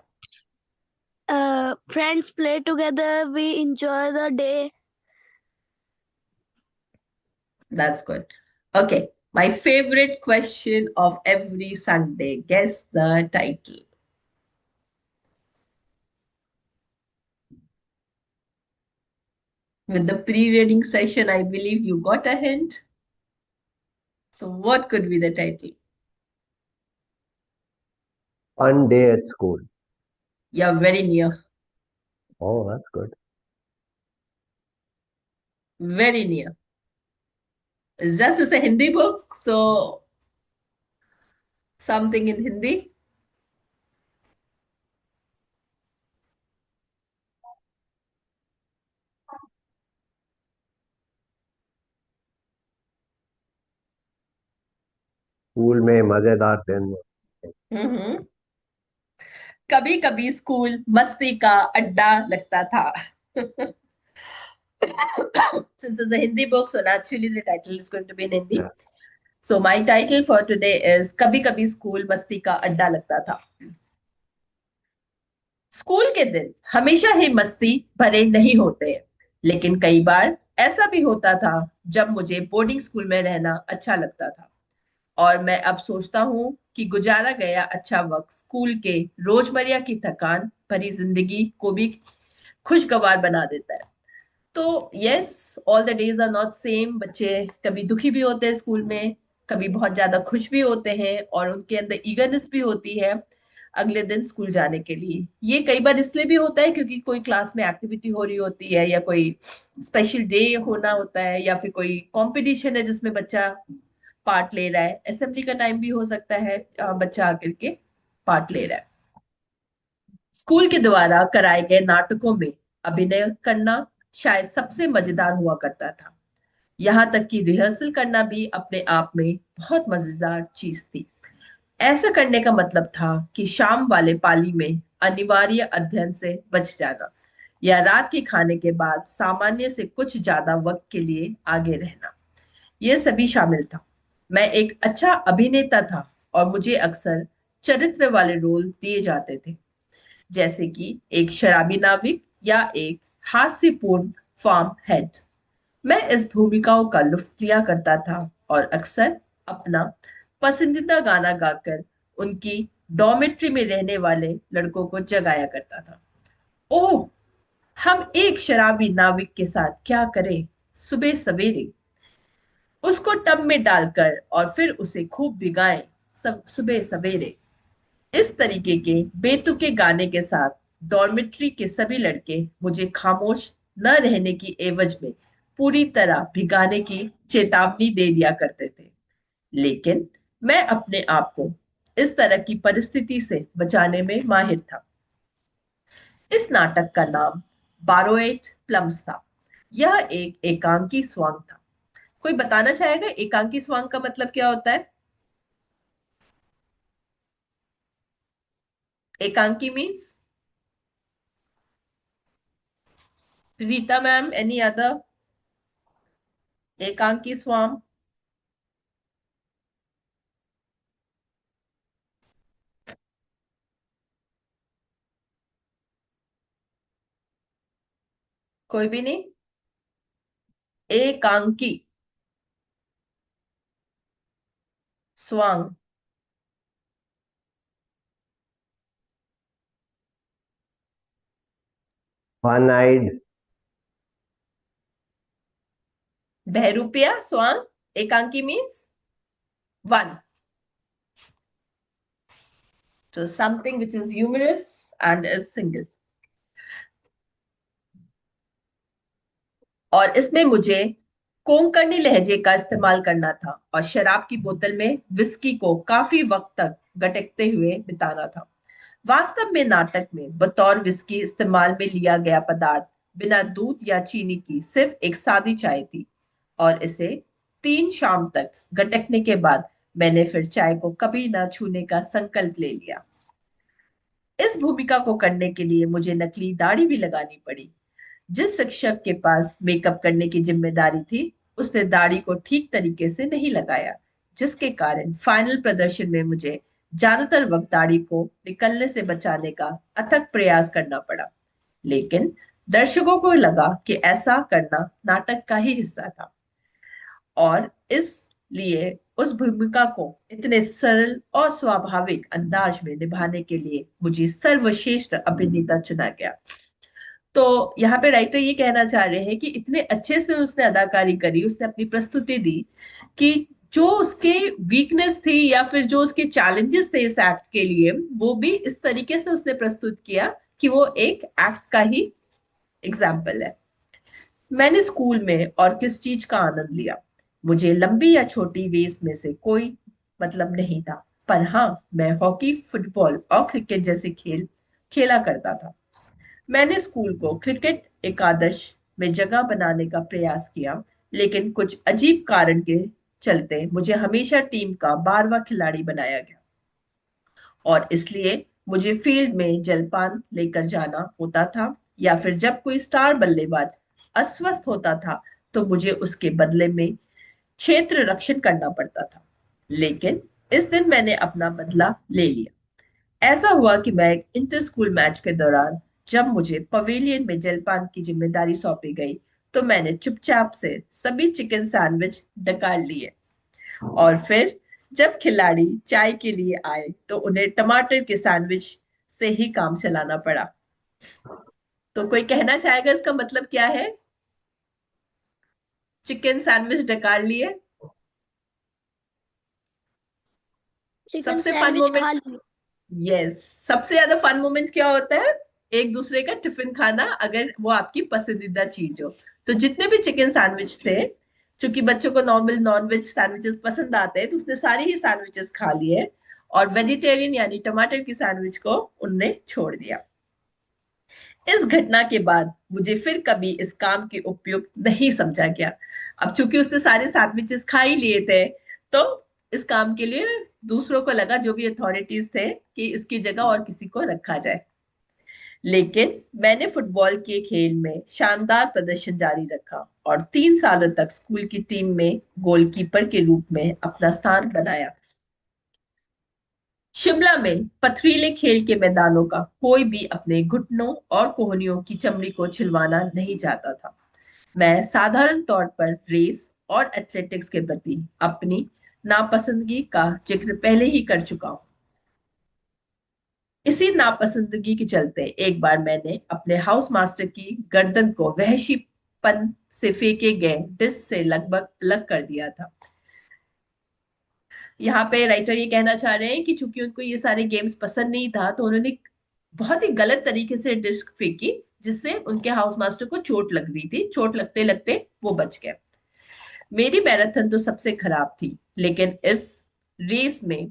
Friends play together. We enjoy the day. that's good. Okay, my favorite question of every Sunday. Guess the title. With the pre-reading session, I believe you got a hint. So what could be the title? Fun day at school. You're very near. Oh, that's good. Very near. It's just it's a Hindi book, so something in Hindi. School में मजेदार दिन. हम्म कभी कभी school मस्ती का अड्डा लगता था. Since it's a Hindi book, so naturally the title is going to be in Hindi. Yeah. So my title for today is कभी कभी स्कूल मस्ती का अड्डा लगता था. स्कूल के दिन हमेशा ही मस्ती भरे नहीं होते, लेकिन कई बार ऐसा भी होता था जब मुझे बोर्डिंग स्कूल में रहना अच्छा लगता था. और मैं अब सोचता हूँ कि गुजारा गया अच्छा वक्त स्कूल के रोजमर्रा की थकान भरी जिंदगी को भी खुशगवार बना देता है. तो yes, all the days are not same. बच्चे कभी दुखी भी होते हैं स्कूल में, कभी बहुत ज्यादा खुश भी होते हैं, और उनके अंदर ईगरनेस भी होती है अगले दिन स्कूल जाने के लिए. ये कई बार इसलिए भी होता है क्योंकि कोई क्लास में एक्टिविटी हो रही होती है, या कोई स्पेशल डे होना होता है, या फिर कोई कंपटीशन है जिसमें बच्चा पार्ट ले रहा है. असेंबली का टाइम भी हो सकता है, बच्चा आकर के पार्ट ले रहा है. स्कूल के द्वारा कराए गए नाटकों में अभिनय करना शायद सबसे मजेदार हुआ करता था. यहाँ तक कि रिहर्सल करना भी अपने आप में बहुत मजेदार चीज थी. ऐसा करने का मतलब था कि शाम वाले पाली में अनिवार्य अध्ययन से बच जाना, या रात के खाने के बाद सामान्य से कुछ ज्यादा वक्त के लिए आगे रहना, यह सभी शामिल था. मैं एक अच्छा अभिनेता था और मुझे अक्सर चरित्र वाले रोल दिए जाते थे, जैसे कि एक शराबी नाविक या एक हास्यपूर्ण फार्म हेड. मैं इस भूमिकाओं का लुत्फ लिया करता था और अक्सर अपना पसंदीदा गाना गाकर उनकी डॉर्मेट्री में रहने वाले लड़कों को जगाया करता था. ओह, हम एक शराबी नाविक के साथ क्या करें. सुबह सवेरे उसको टब में डालकर और फिर उसे खूब भिगाएं, सब सुबह सवेरे. इस तरीके के बेतुके गाने के साथ डॉर्मेट्री के सभी लड़के मुझे खामोश न रहने की एवज में पूरी तरह भिगाने की चेतावनी दे दिया करते थे. लेकिन मैं अपने आप को इस तरह की परिस्थिति से बचाने में माहिर था. इस नाटक का नाम बारोएट प्लम्स था. यह एक एकांकी स्वांग था. कोई बताना चाहेगा एकांकी स्वांग का मतलब क्या होता है? एकांकी means, Rita ma'am, any other? एकांकी स्वाम. कोई भी नहीं? एकांकी स्वांग. One-eyed. बहरूपिया स्वांग. एकांकी means one. So something which is humorous and is single. और इसमें मुझे कोंकणी लहजे का इस्तेमाल करना था और शराब की बोतल में विस्की को काफी वक्त तक गटकते हुए बिताना था. वास्तव में नाटक में बतौर विस्की इस्तेमाल में लिया गया पदार्थ बिना दूध या चीनी की सिर्फ एक सादी चाय थी. और इसे 3 शाम तक गटकने के बाद मैंने फिर चाय को कभी ना छूने का संकल्प ले लिया। इस भूमिका को करने के लिए मुझे नकली दाढ़ी भी लगानी पड़ी। जिस शिक्षक के पास मेकअप करने की जिम्मेदारी थी, उसने दाढ़ी को ठीक तरीके से नहीं लगाया, जिसके कारण फाइनल प्रदर्शन में मुझे ज्यादातर वक्त दाढ़ी को निकलने से बचाने का अथक प्रयास करना पड़ा। लेकिन दर्शकों को लगा कि ऐसा करना नाटक का ही हिस्सा था, और इसलिए उस भूमिका को इतने सरल और स्वाभाविक अंदाज में निभाने के लिए मुझे सर्वश्रेष्ठ अभिनेता चुना गया। तो यहाँ पे राइटर ये कहना चाह रहे हैं कि इतने अच्छे से उसने अदाकारी करी, उसने अपनी प्रस्तुति दी कि जो उसके वीकनेस थी या फिर जो उसके चैलेंजेस थे इस एक्ट के लिए, वो भी इस तरीके से उसने प्रस्तुत किया कि वो एक एक्ट का ही एग्जाम्पल है। मैंने स्कूल में और किस चीज का आनंद लिया, मुझे लंबी या छोटी रेस में से कोई मतलब नहीं था, पर हाँ, मैं हॉकी, फुटबॉल और क्रिकेट जैसे खेल खेला करता था। मैंने स्कूल को क्रिकेट एकादश में जगह बनाने का प्रयास किया, लेकिन कुछ अजीब कारण के चलते मुझे हमेशा टीम का 12वां खिलाड़ी बनाया गया, और इसलिए मुझे फील्ड में जलपान लेकर जाना होता था, या फिर जब कोई स्टार बल्लेबाज अस्वस्थ होता था तो मुझे उसके बदले में क्षेत्र रक्षण करना पड़ता था। लेकिन इस दिन मैंने अपना बदला ले लिया। ऐसा हुआ कि मैं एक इंटर स्कूल मैच के दौरान, जब मुझे पवेलियन में जलपान की जिम्मेदारी सौंपी गई, तो मैंने चुपचाप से सभी चिकन सैंडविच डकार लिए, और फिर जब खिलाड़ी चाय के लिए आए तो उन्हें टमाटर के सैंडविच से ही काम चलाना पड़ा। तो कोई कहना चाहेगा इसका मतलब क्या है? चिकन सैंडविच डकार लिए। चिकन सबसे फन सैंडविच मोमेंट, खा लिए। यस, सबसे ज्यादा फन मोमेंट क्या होता है? एक दूसरे का टिफिन खाना, अगर वो आपकी पसंदीदा चीज हो। तो जितने भी चिकन सैंडविच थे, क्योंकि बच्चों को नॉर्मल नॉनवेज सैंडविचेस पसंद आते हैं, तो उसने सारे ही सैंडविचेस खा लिए, और वेजिटेरियन यानी टमाटर की सैंडविच को उनने छोड़ दिया। इस घटना के बाद मुझे फिर कभी इस काम के उपयुक्त नहीं समझा गया। अब चूंकि उसने सारे सैंडविचेस खा ही लिए थे, तो इस काम के लिए दूसरों को लगा, जो भी अथॉरिटीज थे, कि इसकी जगह और किसी को रखा जाए। लेकिन मैंने फुटबॉल के खेल में शानदार प्रदर्शन जारी रखा और 3 सालों तक स्कूल की टीम में गोलकीपर के रूप में अपना स्थान बनाया। शिमला में पथरीले खेल के मैदानों का कोई भी अपने घुटनों और कोहनियों की चमड़ी को छिलवाना नहीं चाहता था। मैं साधारण तौर पर रेस और एथलेटिक्स के प्रति अपनी नापसंदगी का जिक्र पहले ही कर चुका हूं। इसी नापसंदगी के चलते एक बार मैंने अपने हाउस मास्टर की गर्दन को वहशीपन से फेंके गए डिस्क से लगभग अलग कर दिया था। यहाँ पे राइटर ये कहना चाह रहे हैं कि चूंकि उनको ये सारे गेम्स पसंद नहीं था, तो उन्होंने बहुत ही गलत तरीके से डिस्क फेंकी, जिससे उनके हाउस मास्टर को चोट लग रही थी। चोट लगते लगते वो बच गए। मेरी मैराथन तो सबसे खराब थी, लेकिन इस रेस में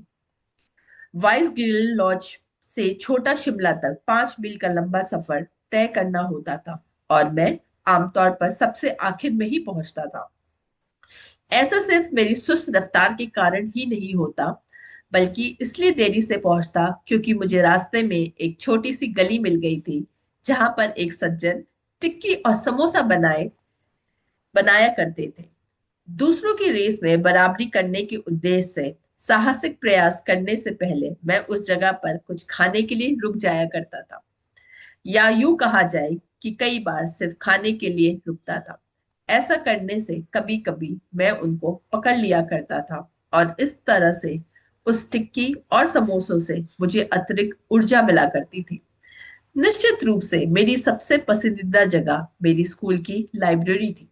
वाइस गिरिल लॉज से छोटा शिमला तक 5 मील का लंबा सफर तय करना होता था, और मैं आमतौर पर सबसे आखिर में ही पहुंचता था। ऐसा सिर्फ मेरी सुस्त रफ्तार के कारण ही नहीं होता, बल्कि इसलिए देरी से पहुंचता क्योंकि मुझे रास्ते में एक छोटी सी गली मिल गई थी, जहां पर एक सज्जन टिक्की और समोसा बनाया करते थे। दूसरों की रेस में बराबरी करने के उद्देश्य से साहसिक प्रयास करने से पहले मैं उस जगह पर कुछ खाने के लिए रुक जाया करता था, या यूं कहा जाए कि कई बार सिर्फ खाने के लिए रुकता था। ऐसा करने से कभी कभी मैं उनको पकड़ लिया करता था, और इस तरह से उस टिक्की और समोसों से मुझे अतिरिक्त ऊर्जा मिला करती थी। निश्चित रूप से मेरी सबसे पसंदीदा जगह मेरी स्कूल की लाइब्रेरी थी,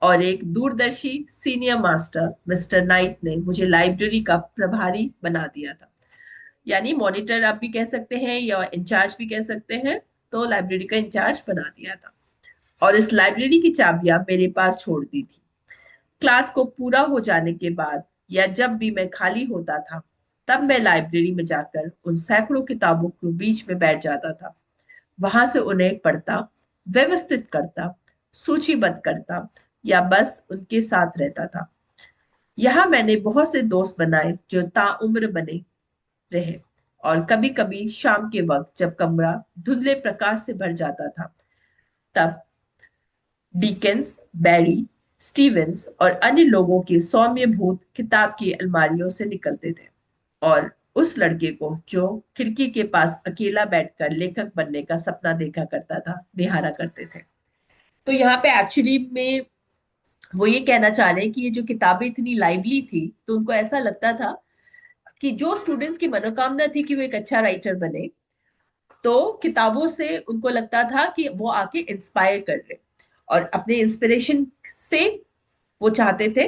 और एक दूरदर्शी सीनियर मास्टर मिस्टर नाइट ने मुझे लाइब्रेरी का प्रभारी बना दिया था, यानी मॉनिटर आप भी कह सकते हैं या इंचार्ज भी कह सकते हैं। तो लाइब्रेरी का इंचार्ज बना दिया था, और इस लाइब्रेरी की चाबियां मेरे पास छोड़ दी थी। क्लास को पूरा हो जाने के बाद या जब भी मैं खाली होता था, तब मैं लाइब्रेरी में जाकर उन सैकड़ों किताबों के बीच में बैठ जाता था। वहां से उन्हें पढ़ता, व्यवस्थित करता, सूचीबद्ध करता, या बस उनके साथ रहता था। यहाँ मैंने बहुत से दोस्त बनाए जो ताउम्र बने रहे। और कभी कभी शाम के वक्त जब कमरा धुंधले प्रकाश से भर जाता था, तब डिकेंस, बैरी, स्टीवेंस और अन्य लोगों के सौम्य भूत किताब की अलमारियों से निकलते थे और उस लड़के को जो खिड़की के पास अकेला बैठकर लेखक बनने का सपना देखा करता था, निहारा करते थे। तो यहाँ पे एक्चुअली में वो ये कहना चाह रहे हैं कि ये जो किताबें इतनी लाइवली थी, तो उनको ऐसा लगता था कि जो स्टूडेंट्स की मनोकामना थी कि वो एक अच्छा राइटर बने, तो किताबों से उनको लगता था कि वो आके इंस्पायर कर रहे, और अपने इंस्पिरेशन से वो चाहते थे,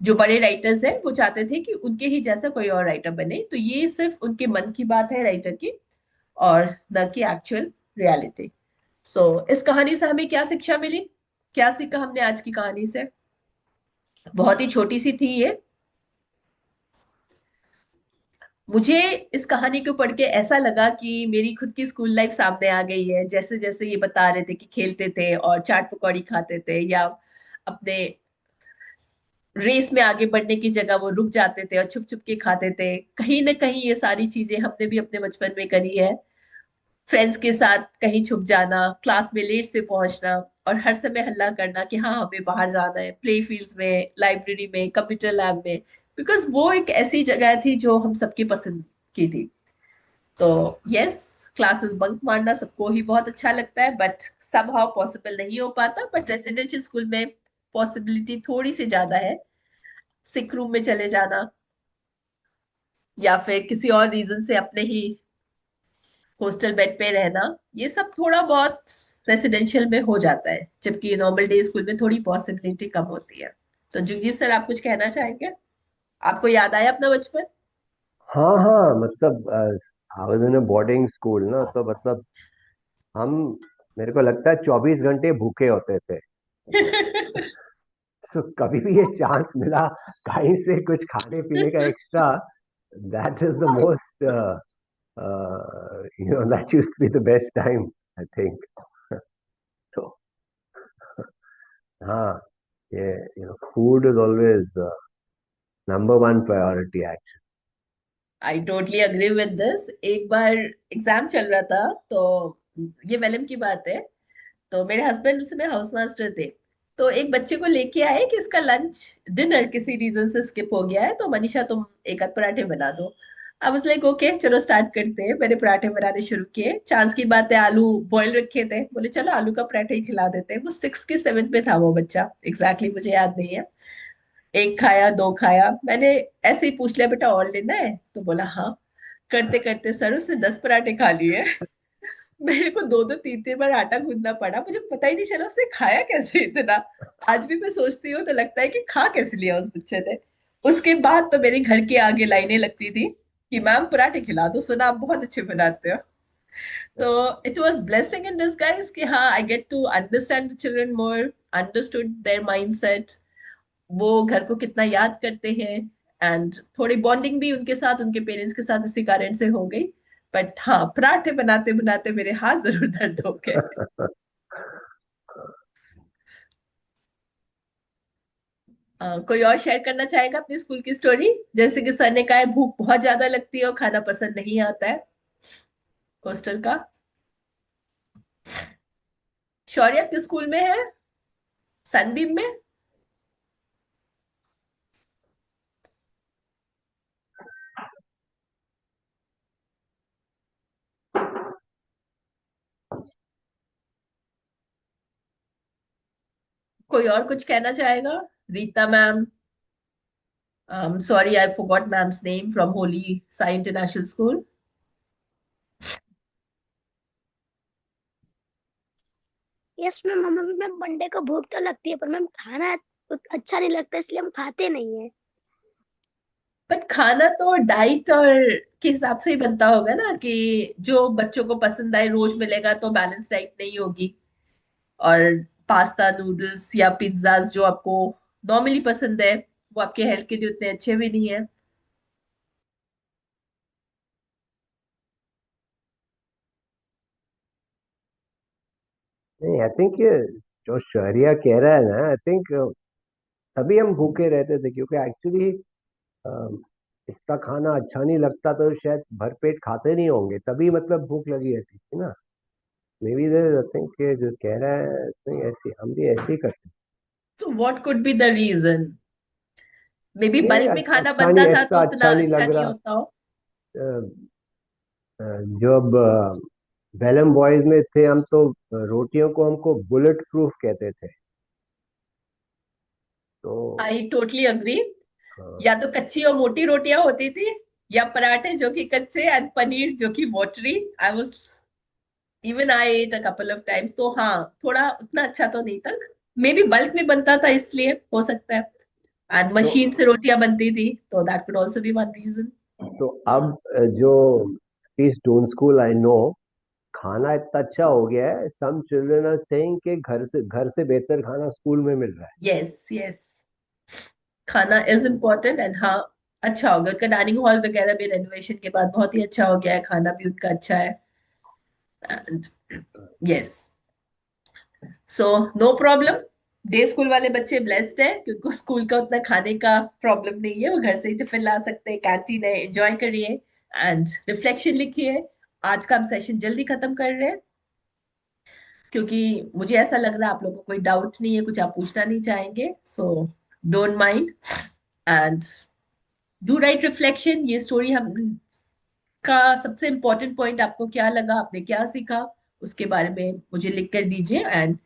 जो बड़े राइटर्स हैं वो चाहते थे कि उनके ही जैसा कोई और राइटर बने। तो ये सिर्फ उनके मन की बात है राइटर की, और न कि एक्चुअल रियलिटी। सो इस कहानी से हमें क्या शिक्षा मिली, क्या सीखा हमने आज की कहानी से? बहुत ही छोटी सी थी ये। मुझे इस कहानी को पढ़ के ऐसा लगा कि मेरी खुद की स्कूल लाइफ सामने आ गई है। जैसे जैसे ये बता रहे थे कि खेलते थे और चाट पकौड़ी खाते थे, या अपने रेस में आगे बढ़ने की जगह वो रुक जाते थे और छुप छुप के खाते थे, कहीं ना कहीं ये सारी चीजें हमने भी अपने बचपन में करी है। फ्रेंड्स के साथ कहीं छुप जाना, क्लास में लेट से पहुंचना, और हर समय हल्ला करना कि हाँ हमें बाहर जाना है, प्ले फील्ड्स में, लाइब्रेरी में, कंप्यूटर लैब में, बिकॉज वो एक ऐसी जगह थी जो हम सबकी पसंद की थी। तो यस, क्लासेस बंक मारना सबको ही बहुत अच्छा लगता है, बट समहाउ पॉसिबल नहीं हो पाता। बट रेसिडेंशियल स्कूल में पॉसिबिलिटी थोड़ी सी ज्यादा है। सिक रूम में चले जाना, या फिर किसी और रीजन से अपने ही हॉस्टल बेड पे रहना, ये सब थोड़ा बहुत रेसिडेंशियल में हो जाता है, जबकि नॉर्मल डे स्कूल में थोड़ी पॉसिबिलिटी कम होती है। तो जुगजीव सर, आप कुछ कहना चाहेंगे? आपको याद आया अपना बचपन? हाँ हाँ, मतलब I was in a boarding school ना, तो मतलब हम, मेरे को लगता है 24 घंटे भूखे होते थे। सो कभी भी ये चांस मिला कहीं से कुछ खाने पीने का extra, that is the most that used to be the best time, I think. तो हाँ, ये food is always number one priority actually. I totally agree with this. एक बार एग्जाम चल रहा था, तो ये वेलम की बात है। तो मेरे हस्बैंड उस समय हाउस मास्टर थे। तो एक बच्चे को लेके आए कि इसका लंच डिनर किसी रीजन से स्किप हो गया है, तो मनीषा तुम एक आध पराठे बना दो। अब उस लाइक ओके चलो स्टार्ट करते हैं। मैंने पराठे बनाने शुरू किए। चांस की बात है, आलू बॉयल रखे थे, बोले चलो आलू का पराठा ही खिला देते हैं। वो 6 के 7 में था वो बच्चा, एग्जैक्टली मुझे याद नहीं है। एक खाया, दो खाया, मैंने ऐसे ही पूछ लिया बेटा और लेना है, तो बोला हाँ। करते करते सर उसने 10 पराठे खा लिए। मेरे को दो दो तीन तीन बार आटा गूंदना पड़ा, मुझे पता ही नहीं चला उसने खाया कैसे इतना। आज भी मैं सोचती हूँ तो लगता है कि खा कैसे लिया उस बच्चे ने। उसके बाद तो मेरे घर के आगे लाइनें लगती थी कि मैम पराठे खिला दो, सुना आप बहुत अच्छे बनाते हो। तो it was blessing in disguise कि हाँ, I get to understand the children more, understood their mindset, वो घर को कितना याद करते हैं। एंड थोड़ी बॉन्डिंग भी उनके साथ, उनके पेरेंट्स के साथ इसी कारण से हो गई। बट हाँ, पराठे बनाते बनाते मेरे हाथ जरूर दर्द हो गए। कोई और शेयर करना चाहेगा अपनी स्कूल की स्टोरी? जैसे कि सर ने कहा है भूख बहुत ज्यादा लगती है और खाना पसंद नहीं आता है हॉस्टल का। शौर्य आपके स्कूल में है? सनबीम में? कोई और कुछ कहना चाहेगा? Rita ma'am, sorry I forgot ma'am's name, from Holi Sai international school. Yes ma'am, हमें भी मैम मंडे को भूख तो लगती है, पर मैम खाना अच्छा नहीं लगता, इसलिए हम खाते नहीं है। बट खाना तो डाइट और के हिसाब से ही बनता होगा ना, कि जो बच्चों को पसंद आए रोज मिलेगा तो बैलेंस डाइट नहीं होगी। और पास्ता, नूडल्स या पिज्जाज जो आपको नॉर्मली पसंद है, वो आपके हेल्थ के लिए उतने अच्छे भी नहीं है। नहीं, आई थिंक ये जो शहरिया कह रहा है ना, आई थिंक तभी हम भूखे रहते थे, क्योंकि एक्चुअली इसका खाना अच्छा नहीं लगता तो शायद भरपेट खाते नहीं होंगे, तभी मतलब भूख लगी रहती थी ना। मे बी आई थिंक जो कह रहा है नहीं, ऐसे हम भी ऐसे ही करते तो what could be the reason? Maybe हैं। ये बल्क में खाना अच्छा नहीं, बनता था तो ऐसा उतना अच्छा नहीं अच्छा लग नहीं रहा। होता हो। जब बेलम बॉयज में थे हम तो रोटियों को हमको बुलेट प्रूफ कहते थे। तो आई टोटली अग्री। हाँ, या तो कच्ची और मोटी रोटियां होती थी, या पराठे जो कि कच्चे एंड पनीर जो कि watery. I was even I at a couple of times, तो हाँ, थोड़ा उतना अच्छा तो नहीं था। मे बी बल्क में बनता था इसलिए हो सकता है, एंड तो मशीन से रोटियां बनती थी, तो that could also be one reason. तो अब जो please don't school I know, खाना इतना अच्छा हो गया है, सम चिल्ड्रन आर सेइंग कि घर से बेहतर खाना स्कूल में मिल रहा है। यस यस, खाना इज इम्पोर्टेंट, एंड हाँ, अच्छा हो गया उनका डाइनिंग हॉल वगैरह भी रेनोवेशन के बाद बहुत ही अच्छा हो गया है, खाना भी उनका अच्छा है। And yes, so no problem. Day school वाले बच्चे ब्लेस्ड है क्योंकि स्कूल का उतना खाने का प्रॉब्लम नहीं है, वो घर से ही टिफिन ला सकते हैं, कैंटीन है, एंजॉय करिए एंड रिफ्लेक्शन लिखिए। आज का हम सेशन जल्दी खत्म कर रहे हैं क्योंकि मुझे ऐसा लग रहा है आप लोगों को कोई डाउट नहीं है, कुछ आप पूछना नहीं चाहेंगे, so don't mind and do right reflection. ये स्टोरी हम का सबसे इम्पोर्टेंट पॉइंट आपको क्या लगा, आपने क्या सीखा, उसके बारे में मुझे लिख कर दीजिए। एंड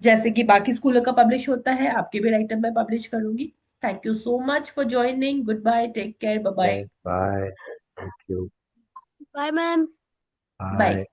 जैसे कि बाकी स्कूलों का पब्लिश होता है, आपके भी राइटर मैं पब्लिश करूंगी। Thank you so much for joining. Goodbye, take care, bye bye. Bye, thank you, bye ma'am. Bye. Bye.